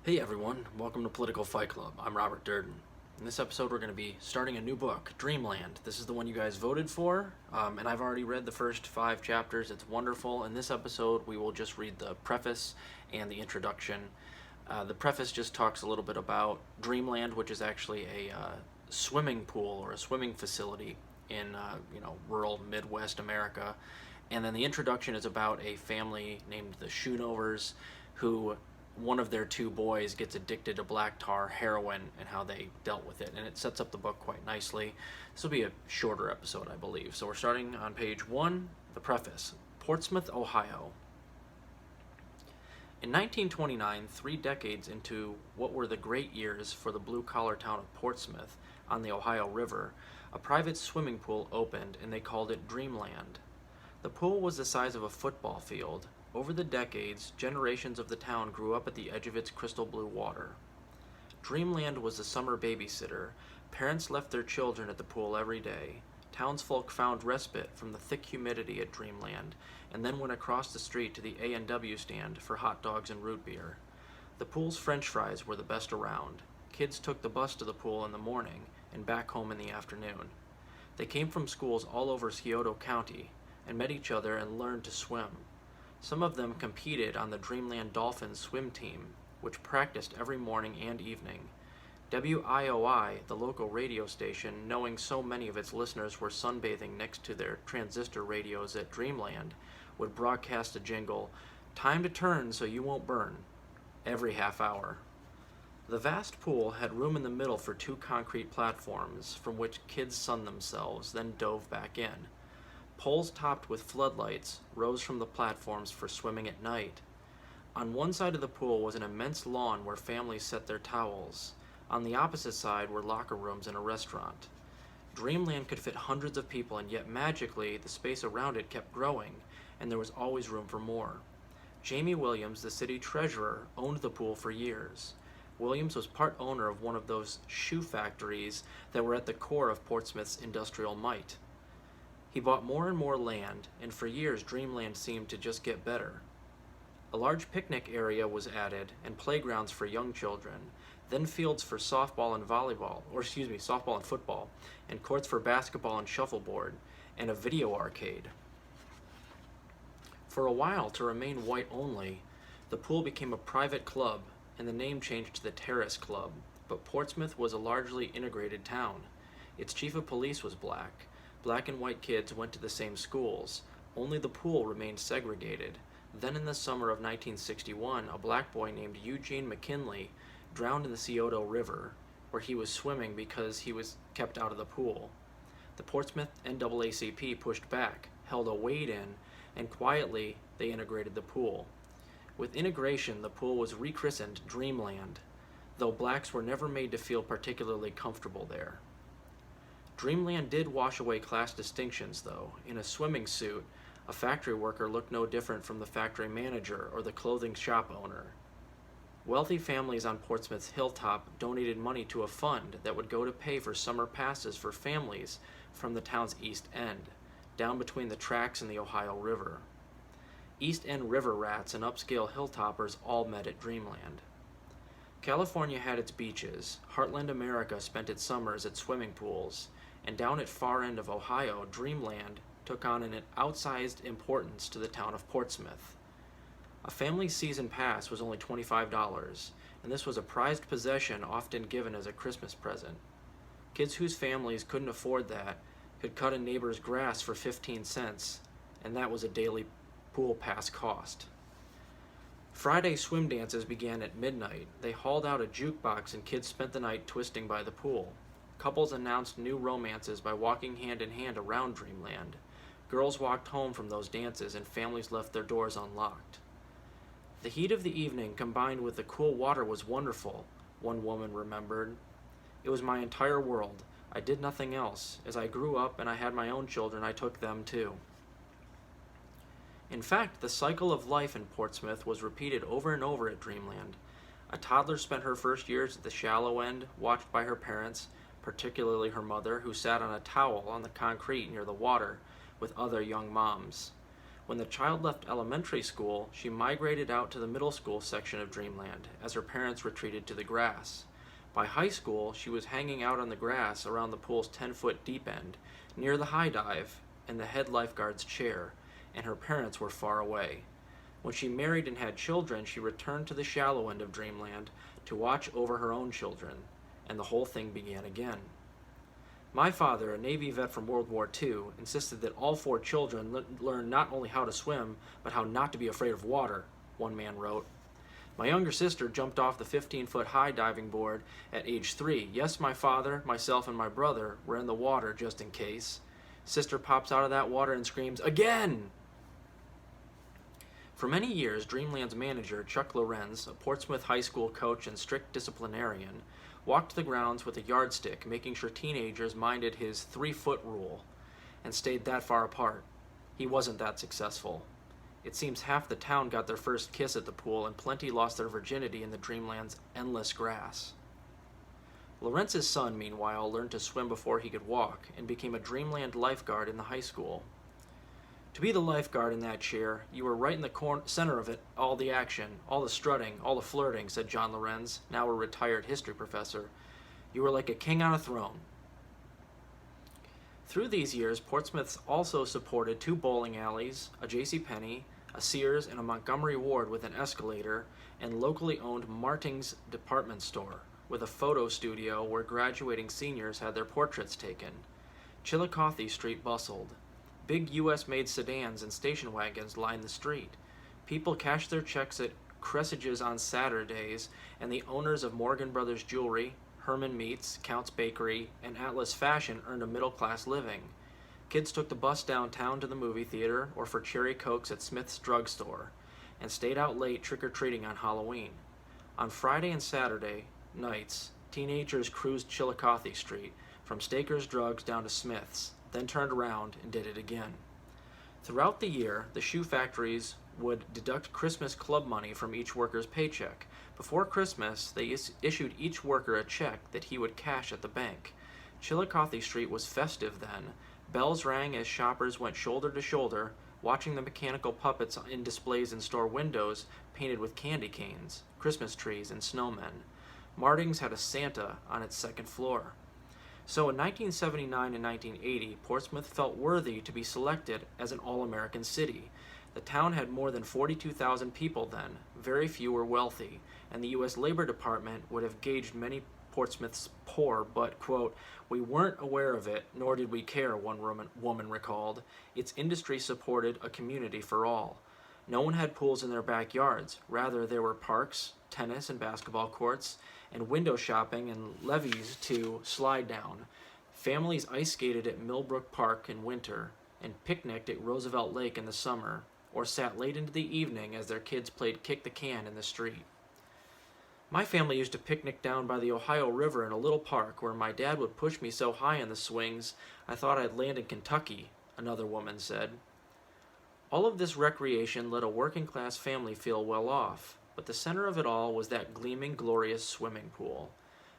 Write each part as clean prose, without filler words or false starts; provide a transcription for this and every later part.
Hey everyone, welcome to Political Fight Club. I'm Robert Durden. In this episode, we're going to be starting a new book, Dreamland. This is the one you guys voted for, and I've already read the first 5 chapters. It's wonderful. In this episode, we will just read the preface and the introduction. The preface just talks a little bit about Dreamland, which is actually a swimming pool or a swimming facility in rural Midwest America. And then the introduction is about a family named the Schoonovers, who one of their 2 boys gets addicted to black tar heroin and how they dealt with it, and it sets up the book quite nicely. This will be a shorter episode, I believe. So we're starting on page 1, the preface. Portsmouth, Ohio. In 1929, 3 decades into what were the great years for the blue-collar town of Portsmouth on the Ohio River, a private swimming pool opened, and they called it Dreamland. The pool was the size of a football field. Over the decades, generations of the town grew up at the edge of its crystal blue water. Dreamland was the summer babysitter. Parents left their children at the pool every day. Townsfolk found respite from the thick humidity at Dreamland, and then went across the street to the A&W stand for hot dogs and root beer. The pool's French fries were the best around. Kids took the bus to the pool in the morning and back home in the afternoon. They came from schools all over Scioto County and met each other and learned to swim. Some of them competed on the Dreamland Dolphins swim team, which practiced every morning and evening. WIOI, the local radio station, knowing so many of its listeners were sunbathing next to their transistor radios at Dreamland, would broadcast a jingle, "Time to turn so you won't burn," every half hour. The vast pool had room in the middle for 2 concrete platforms from which kids sunned themselves, then dove back in. Poles topped with floodlights rose from the platforms for swimming at night. On one side of the pool was an immense lawn where families set their towels. On the opposite side were locker rooms and a restaurant. Dreamland could fit hundreds of people, and yet magically the space around it kept growing, and there was always room for more. Jamie Williams, the city treasurer, owned the pool for years. Williams was part owner of one of those shoe factories that were at the core of Portsmouth's industrial might. He bought more and more land, and for years Dreamland seemed to just get better. A large picnic area was added, and playgrounds for young children, then fields for softball and football, and courts for basketball and shuffleboard, and a video arcade. For a while, to remain white only, the pool became a private club, and the name changed to the Terrace Club, but Portsmouth was a largely integrated town. Its chief of police was black. Black and white kids went to the same schools. Only the pool remained segregated. Then in the summer of 1961, a black boy named Eugene McKinley drowned in the Scioto River, where he was swimming because he was kept out of the pool. The Portsmouth NAACP pushed back, held a wade-in, and quietly they integrated the pool. With integration, the pool was rechristened Dreamland, though blacks were never made to feel particularly comfortable there. Dreamland did wash away class distinctions, though. In a swimming suit, a factory worker looked no different from the factory manager or the clothing shop owner. Wealthy families on Portsmouth's hilltop donated money to a fund that would go to pay for summer passes for families from the town's East End, down between the tracks and the Ohio River. East End river rats and upscale hilltoppers all met at Dreamland. California had its beaches. Heartland America spent its summers at swimming pools. And down at far end of Ohio, Dreamland took on an outsized importance to the town of Portsmouth. A family season pass was only $25, and this was a prized possession often given as a Christmas present. Kids whose families couldn't afford that could cut a neighbor's grass for 15 cents, and that was a daily pool pass cost. Friday swim dances began at midnight. They hauled out a jukebox and kids spent the night twisting by the pool. Couples announced new romances by walking hand in hand around Dreamland. Girls walked home from those dances, and families left their doors unlocked. The heat of the evening combined with the cool water was wonderful, one woman remembered. It was my entire world. I did nothing else. As I grew up and I had my own children, I took them too. In fact, the cycle of life in Portsmouth was repeated over and over at Dreamland. A toddler spent her first years at the shallow end, watched by her parents, particularly her mother, who sat on a towel on the concrete near the water with other young moms. When the child left elementary school, she migrated out to the middle school section of Dreamland as her parents retreated to the grass. By high school, she was hanging out on the grass around the pool's 10-foot deep end, near the high dive and the head lifeguard's chair, and her parents were far away. When she married and had children, she returned to the shallow end of Dreamland to watch over her own children, and the whole thing began again. My father, a Navy vet from World War II, insisted that all 4 children learn not only how to swim, but how not to be afraid of water, one man wrote. My younger sister jumped off the 15-foot high diving board at age 3. Yes, my father, myself, and my brother were in the water just in case. Sister pops out of that water and screams, "Again!" For many years, Dreamland's manager, Chuck Lorenz, a Portsmouth high school coach and strict disciplinarian, walked the grounds with a yardstick, making sure teenagers minded his 3-foot rule and stayed that far apart. He wasn't that successful. It seems half the town got their first kiss at the pool, and plenty lost their virginity in the Dreamland's endless grass. Lorenz's son, meanwhile, learned to swim before he could walk and became a Dreamland lifeguard in the high school. To be the lifeguard in that chair, you were right in the center of it, all the action, all the strutting, all the flirting, said John Lorenz, now a retired history professor. You were like a king on a throne. Through these years, Portsmouth also supported 2 bowling alleys, a JCPenney, a Sears, and a Montgomery Ward with an escalator, and locally owned Marting's department store, with a photo studio where graduating seniors had their portraits taken. Chillicothe Street bustled. Big U.S.-made sedans and station wagons lined the street. People cashed their checks at Cressages on Saturdays, and the owners of Morgan Brothers Jewelry, Herman Meats, Count's Bakery, and Atlas Fashion earned a middle-class living. Kids took the bus downtown to the movie theater or for cherry cokes at Smith's drugstore, and stayed out late trick-or-treating on Halloween. On Friday and Saturday nights, teenagers cruised Chillicothe Street, from Staker's Drugs down to Smith's, then turned around and did it again. Throughout the year, the shoe factories would deduct Christmas club money from each worker's paycheck. Before Christmas, they issued each worker a check that he would cash at the bank. Chillicothe Street was festive then. Bells rang as shoppers went shoulder to shoulder, watching the mechanical puppets in displays in store windows painted with candy canes, Christmas trees, and snowmen. Marting's had a Santa on its 2nd floor. So in 1979 and 1980, Portsmouth felt worthy to be selected as an all-American city. The town had more than 42,000 people then, very few were wealthy, and the U.S. Labor Department would have gauged many Portsmouths poor, but, quote, "We weren't aware of it, nor did we care," one woman recalled. Its industry supported a community for all. No one had pools in their backyards. Rather, there were parks, tennis and basketball courts, and window shopping and levees to slide down. Families ice skated at Millbrook Park in winter and picnicked at Roosevelt Lake in the summer, or sat late into the evening as their kids played kick the can in the street. My family used to picnic down by the Ohio River in a little park where my dad would push me so high in the swings I thought I'd land in Kentucky, another woman said. All of this recreation let a working-class family feel well off, but the center of it all was that gleaming, glorious swimming pool.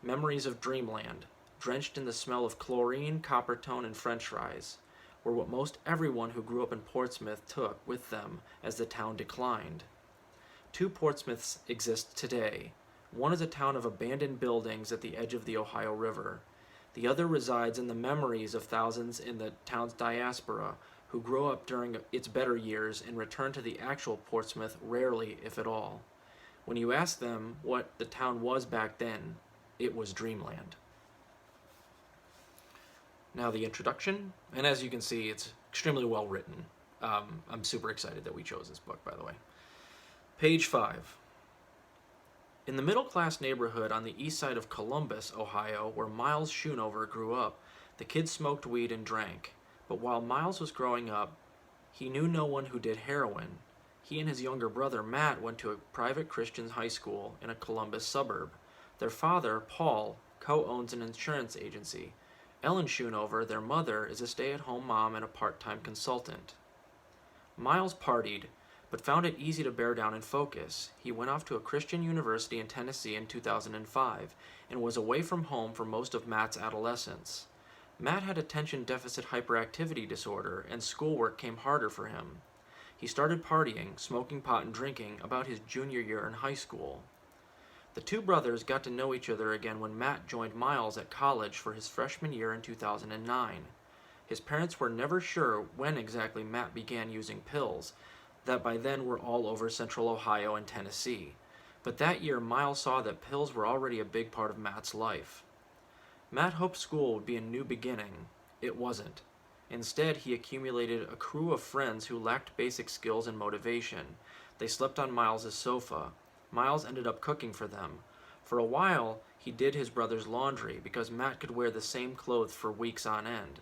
Memories of Dreamland, drenched in the smell of chlorine, coppertone, and french fries, were what most everyone who grew up in Portsmouth took with them as the town declined. 2 Portsmouths exist today. One is a town of abandoned buildings at the edge of the Ohio River. The other resides in the memories of thousands in the town's diaspora who grew up during its better years and return to the actual Portsmouth rarely, if at all. When you ask them what the town was back then, it was Dreamland. Now the introduction, and as you can see, it's extremely well written. I'm super excited that we chose this book, by the way. Page 5. In the middle-class neighborhood on the east side of Columbus, Ohio, where Miles Schoonover grew up, the kids smoked weed and drank. But while Miles was growing up, he knew no one who did heroin. He and his younger brother, Matt, went to a private Christian high school in a Columbus suburb. Their father, Paul, co-owns an insurance agency. Ellen Schoonover, their mother, is a stay-at-home mom and a part-time consultant. Miles partied, but found it easy to bear down and focus. He went off to a Christian university in Tennessee in 2005 and was away from home for most of Matt's adolescence. Matt had attention deficit hyperactivity disorder, and schoolwork came harder for him. He He started partying, smoking pot and drinking about his junior year in high school. The two brothers got to know each other again when Matt joined Miles at college for his freshman year in 2009. His parents were never sure when exactly Matt began using pills, that by then were all over central Ohio and Tennessee. But that year, Miles saw that pills were already a big part of Matt's life. Matt hoped school would be a new beginning. It wasn't. Instead, he accumulated a crew of friends who lacked basic skills and motivation. They slept on Miles's sofa. Miles ended up cooking for them. For a while, he did his brother's laundry because Matt could wear the same clothes for weeks on end.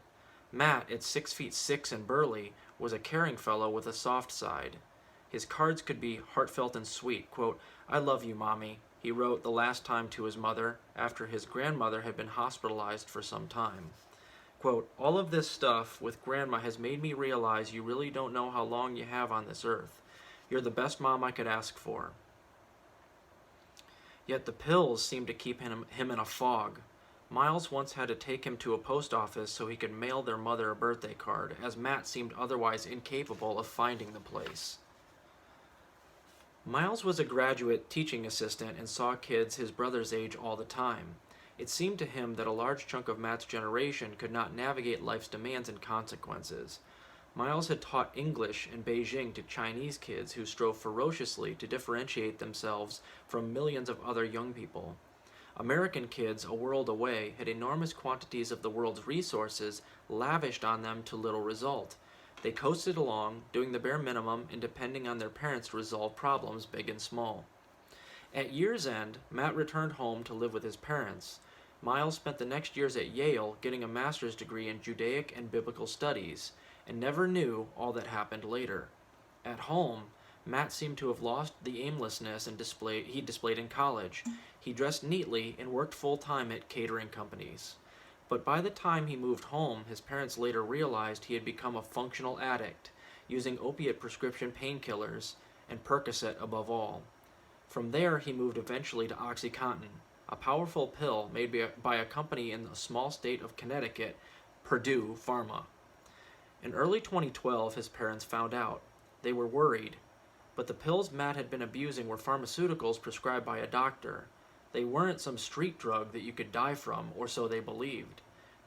Matt, at 6'6" and burly, was a caring fellow with a soft side. His cards could be heartfelt and sweet. Quote, "I love you, Mommy," he wrote the last time to his mother after his grandmother had been hospitalized for some time. Quote, "All of this stuff with Grandma has made me realize you really don't know how long you have on this earth. You're the best mom I could ask for." Yet the pills seemed to keep him in a fog. Miles once had to take him to a post office so he could mail their mother a birthday card, as Matt seemed otherwise incapable of finding the place. Miles was a graduate teaching assistant and saw kids his brother's age all the time. It seemed to him that a large chunk of Matt's generation could not navigate life's demands and consequences. Miles had taught English in Beijing to Chinese kids who strove ferociously to differentiate themselves from millions of other young people. American kids, a world away, had enormous quantities of the world's resources lavished on them to little result. They coasted along, doing the bare minimum and depending on their parents to resolve problems big and small. At year's end, Matt returned home to live with his parents. Miles spent the next years at Yale getting a master's degree in Judaic and Biblical Studies, and never knew all that happened later. At home, Matt seemed to have lost the aimlessness he displayed in college. He dressed neatly and worked full-time at catering companies. But by the time he moved home, his parents later realized he had become a functional addict, using opiate prescription painkillers and Percocet above all. From there, he moved eventually to OxyContin, a powerful pill made by a company in the small state of Connecticut, Purdue Pharma. In early 2012, his parents found out. They were worried. But the pills Matt had been abusing were pharmaceuticals prescribed by a doctor. They weren't some street drug that you could die from, or so they believed.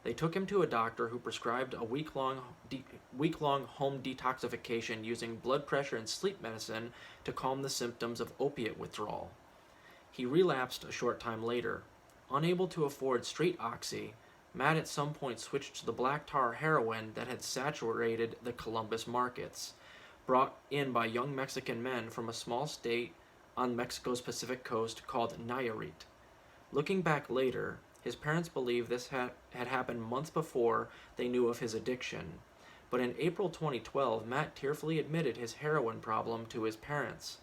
They took him to a doctor who prescribed a week-long home detoxification using blood pressure and sleep medicine to calm the symptoms of opiate withdrawal. He relapsed a short time later. Unable to afford straight oxy, Matt at some point switched to the black tar heroin that had saturated the Columbus markets, brought in by young Mexican men from a small state on Mexico's Pacific coast called Nayarit. Looking back later, his parents believe this had happened months before they knew of his addiction. But in April 2012, Matt tearfully admitted his heroin problem to his parents.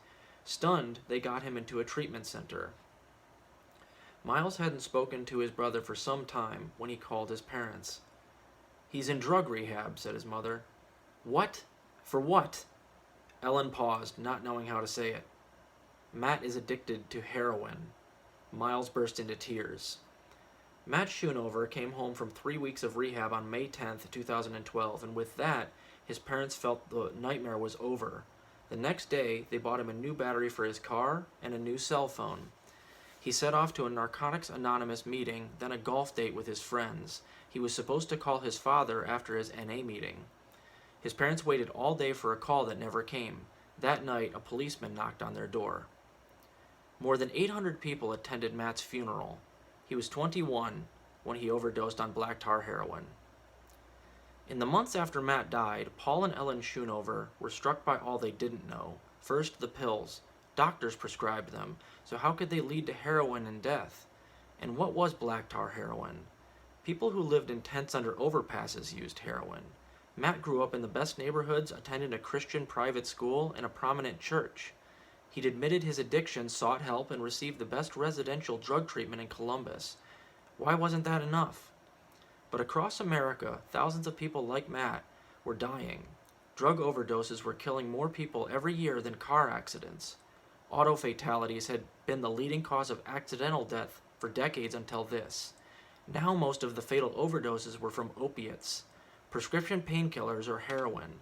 Stunned, they got him into a treatment center. Miles hadn't spoken to his brother for some time when he called his parents. "He's in drug rehab," said his mother. "What? For what?" Ellen paused, not knowing how to say it. "Matt is addicted to heroin." Miles burst into tears. Matt Schoonover came home from 3 weeks of rehab on May 10th, 2012, and with that, his parents felt the nightmare was over. The next day, they bought him a new battery for his car and a new cell phone. He set off to a Narcotics Anonymous meeting, then a golf date with his friends. He was supposed to call his father after his NA meeting. His parents waited all day for a call that never came. That night, a policeman knocked on their door. More than 800 people attended Matt's funeral. He was 21 when he overdosed on black tar heroin. In the months after Matt died, Paul and Ellen Schoonover were struck by all they didn't know. First, the pills. Doctors prescribed them, so how could they lead to heroin and death? And what was black tar heroin? People who lived in tents under overpasses used heroin. Matt grew up in the best neighborhoods, attended a Christian private school, and a prominent church. He'd admitted his addiction, sought help, and received the best residential drug treatment in Columbus. Why wasn't that enough? But across America, thousands of people like Matt were dying. Drug overdoses were killing more people every year than car accidents. Auto fatalities had been the leading cause of accidental death for decades until this. Now most of the fatal overdoses were from opiates, prescription painkillers, or heroin.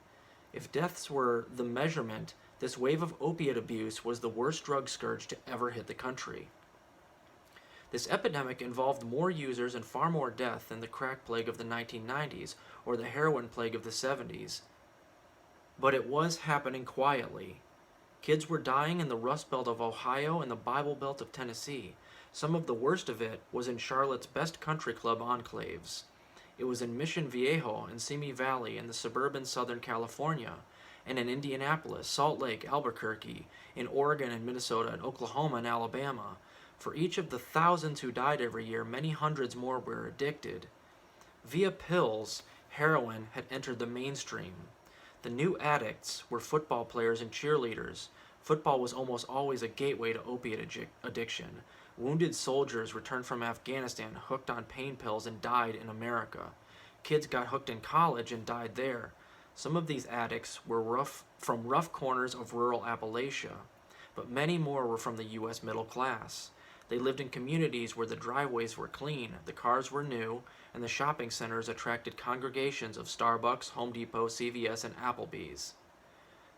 If deaths were the measurement, this wave of opiate abuse was the worst drug scourge to ever hit the country. This epidemic involved more users and far more death than the crack plague of the 1990s or the heroin plague of the 70s. But it was happening quietly. Kids were dying in the Rust Belt of Ohio and the Bible Belt of Tennessee. Some of the worst of it was in Charlotte's best country club enclaves. It was in Mission Viejo and Simi Valley in the suburban Southern California, and in Indianapolis, Salt Lake, Albuquerque, in Oregon and Minnesota, and Oklahoma and Alabama. For each of the thousands who died every year, many hundreds more were addicted. Via pills, heroin had entered the mainstream. The new addicts were football players and cheerleaders. Football was almost always a gateway to opiate addiction. Wounded soldiers returned from Afghanistan hooked on pain pills and died in America. Kids got hooked in college and died there. Some of these addicts were from rough corners of rural Appalachia, but many more were from the U.S. middle class. They lived in communities where the driveways were clean, the cars were new, and the shopping centers attracted congregations of Starbucks, Home Depot, CVS, and Applebee's.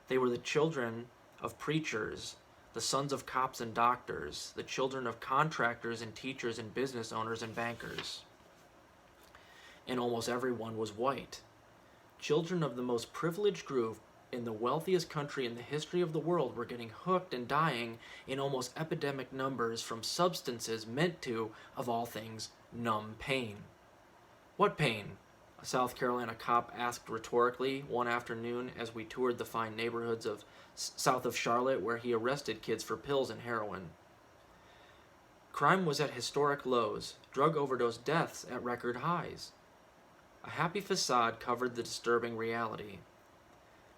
They were the children of preachers, the sons of cops and doctors, the children of contractors and teachers and business owners and bankers. And almost everyone was white. Children of the most privileged group in the wealthiest country in the history of the world were getting hooked and dying in almost epidemic numbers from substances meant to, of all things, numb pain. What pain? A South Carolina cop asked rhetorically one afternoon as we toured the fine neighborhoods of south of Charlotte where he arrested kids for pills and heroin. Crime was at historic lows, drug overdose deaths at record highs. A happy facade covered the disturbing reality.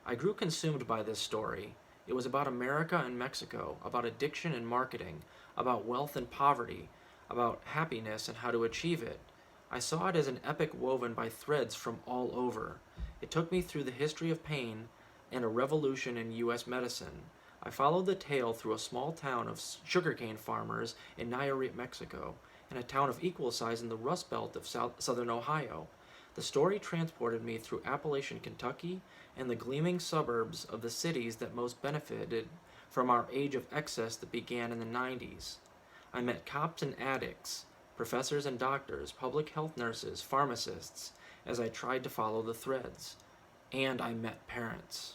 I grew consumed by this story. It was about America and Mexico, about addiction and marketing, about wealth and poverty, about happiness and how to achieve it. I saw it as an epic woven by threads from all over. It took me through the history of pain and a revolution in U.S. medicine. I followed the tale through a small town of sugarcane farmers in Nayarit, Mexico, and a town of equal size in the Rust Belt of southern Ohio. The story transported me through Appalachian Kentucky and the gleaming suburbs of the cities that most benefited from our age of excess that began in the 90s. I met cops and addicts, professors and doctors, public health nurses, pharmacists, as I tried to follow the threads. And I met parents.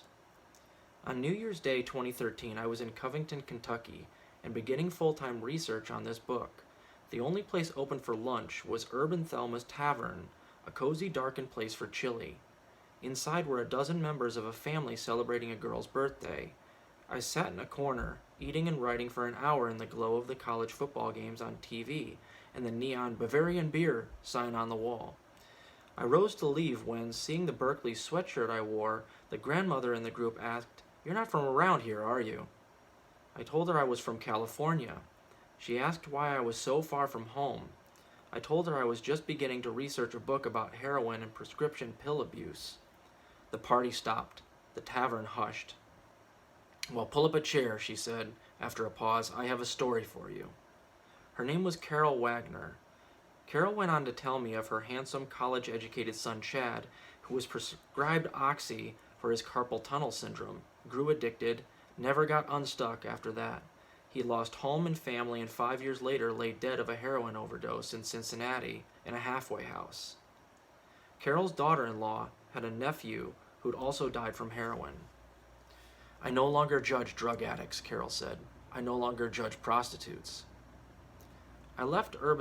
On New Year's Day 2013, I was in Covington, Kentucky, and beginning full-time research on this book. The only place open for lunch was Urban Thelma's Tavern, a cozy, darkened place for chili. Inside were a dozen members of a family celebrating a girl's birthday. I sat in a corner, eating and writing for an hour in the glow of the college football games on TV and the neon Bavarian beer sign on the wall. I rose to leave when, seeing the Berkeley sweatshirt I wore, the grandmother in the group asked, "You're not from around here, are you?" I told her I was from California. She asked why I was so far from home. I told her I was just beginning to research a book about heroin and prescription pill abuse. The party stopped. The tavern hushed. "Well, pull up a chair," she said, after a pause. "I have a story for you." Her name was Carol Wagner. Carol went on to tell me of her handsome, college-educated son, Chad, who was prescribed Oxy for his carpal tunnel syndrome, grew addicted, never got unstuck after that. He lost home and family and 5 years later lay dead of a heroin overdose in Cincinnati in a halfway house. Carol's daughter-in-law had a nephew who'd also died from heroin. "I no longer judge drug addicts," Carol said. "I no longer judge prostitutes." I left Herb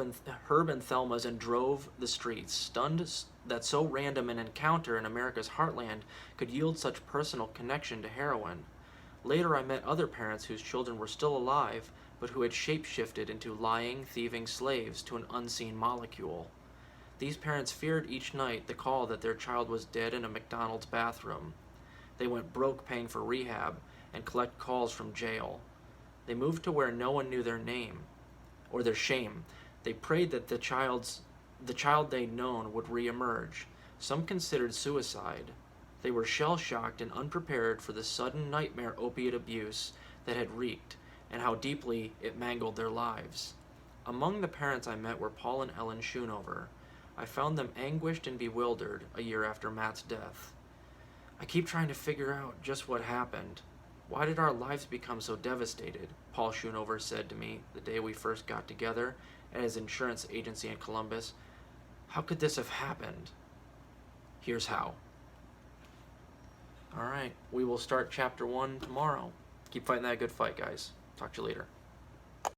and Thelma's and drove the streets, stunned that so random an encounter in America's heartland could yield such personal connection to heroin. Later I met other parents whose children were still alive, but who had shape-shifted into lying, thieving slaves to an unseen molecule. These parents feared each night the call that their child was dead in a McDonald's bathroom. They went broke paying for rehab and collect calls from jail. They moved to where no one knew their name or their shame. They prayed that the child they'd known would reemerge. Some considered suicide. They were shell-shocked and unprepared for the sudden nightmare opiate abuse that had wreaked and how deeply it mangled their lives. Among the parents I met were Paul and Ellen Schoonover. I found them anguished and bewildered a year after Matt's death. I keep trying to figure out just what happened. Why did our lives become so devastated? Paul Schoonover said to me the day we first got together at his insurance agency in Columbus. How could this have happened? Here's how. Alright, we will start chapter 1 tomorrow. Keep fighting that good fight, guys. Talk to you later.